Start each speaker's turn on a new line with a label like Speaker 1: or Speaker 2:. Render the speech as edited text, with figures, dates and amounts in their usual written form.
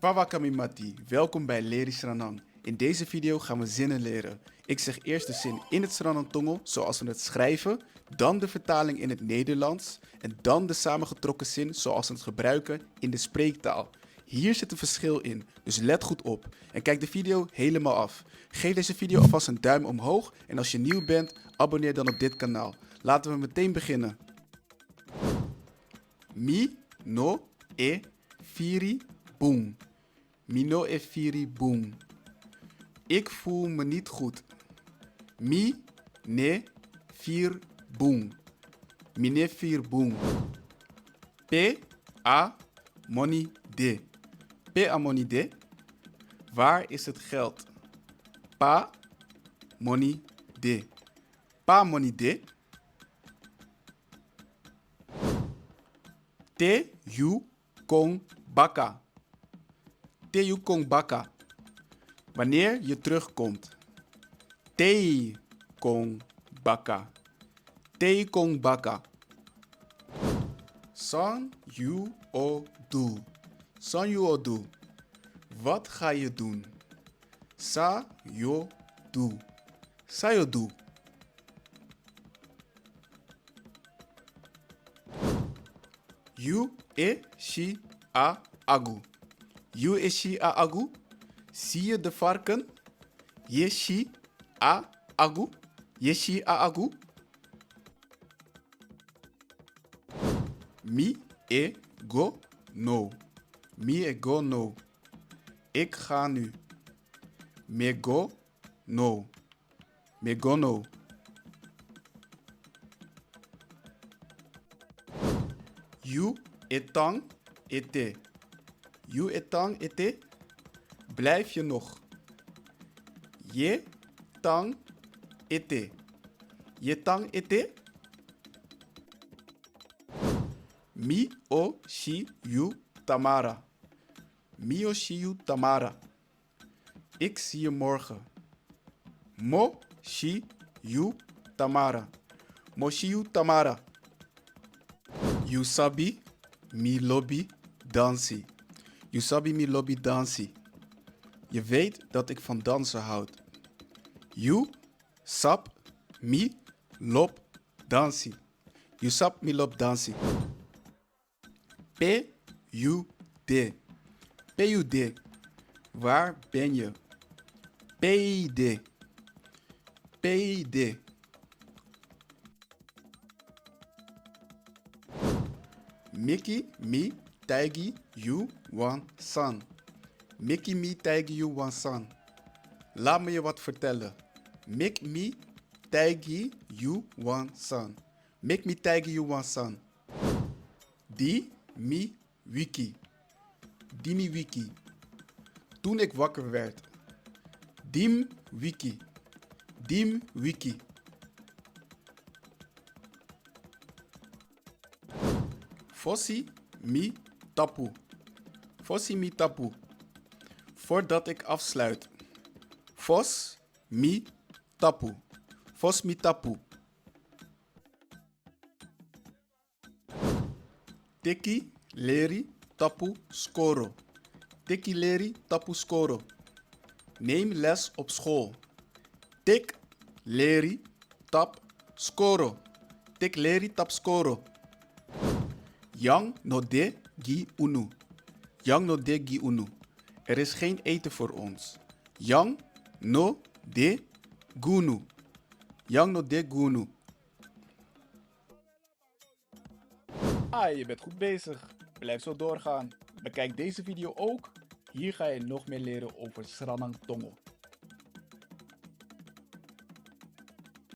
Speaker 1: Pawakami Mati, welkom bij Leri Sranang. In deze video gaan we zinnen leren. Ik zeg eerst de zin in het Sranang Tongel, zoals we het schrijven, dan de vertaling in het Nederlands en dan de samengetrokken zin zoals we het gebruiken in de spreektaal. Hier zit een verschil in, dus let goed op en kijk de video helemaal af. Geef deze video alvast een duim omhoog en als je nieuw bent, abonneer dan op dit kanaal. Laten we meteen beginnen. Mi no e firi boom. Mi no e firi boom. Ik voel me niet goed. Mi ne fir boom. Mi ne fir boom. P a money de. P a money de. Waar is het geld? Pa money de. Pa money de. Te yu kong baka. Te yu kong baka. Wanneer je terugkomt. Te kong baka. Te kong baka. San yu o do. San yu o do. Wat ga je doen? Sa yo do. Sa yo do. Yu e shi a agu. Yu e shi a agu. Zie je de varken? Ye shi a agu. Ye shi a agu. Mi e go no. Mi e go no. Ik ga nu. Me go no. Me go no. You etang ete. You etang ete. Blijf je nog. Je tang ete. Je tang ete. Mi o shi yu tamara. Mi o shi yu tamara. Ik zie je morgen. Mo shi yu tamara. Mo shi yu tamara. You sabi mi lobby dansi. You sabi mi lobby dansi. Je weet dat ik van dansen houd. You sap mi lob dansi. You sap mi lob dansi. P u d. P u d. Waar ben je? P d. P d. Mickey mi taigi you wan san. Mickey mi taigi you wan san. Laat me je wat vertellen. Make me taigi you wan san. Make me taigi you wan san. Di mi wiki. Di mi wiki. Toen ik wakker werd. Dim wiki. Dim wiki. Fossi mi tapu. Fossi mi tapu. Voordat ik afsluit. Fos mi tapu. Fos mi tapu. Teki leri tapu skoro. Teki leri tapu skoro. Neem les op school. Tek leri tap skoro. Tek leri tap skoro. Yang no de gi unu. Yang no de gi unu. Er is geen eten voor ons. Yang no de gunu. Yang no de gunu. Je bent goed bezig. Blijf zo doorgaan. Bekijk deze video ook. Hier ga je nog meer leren over Sranang Tongel.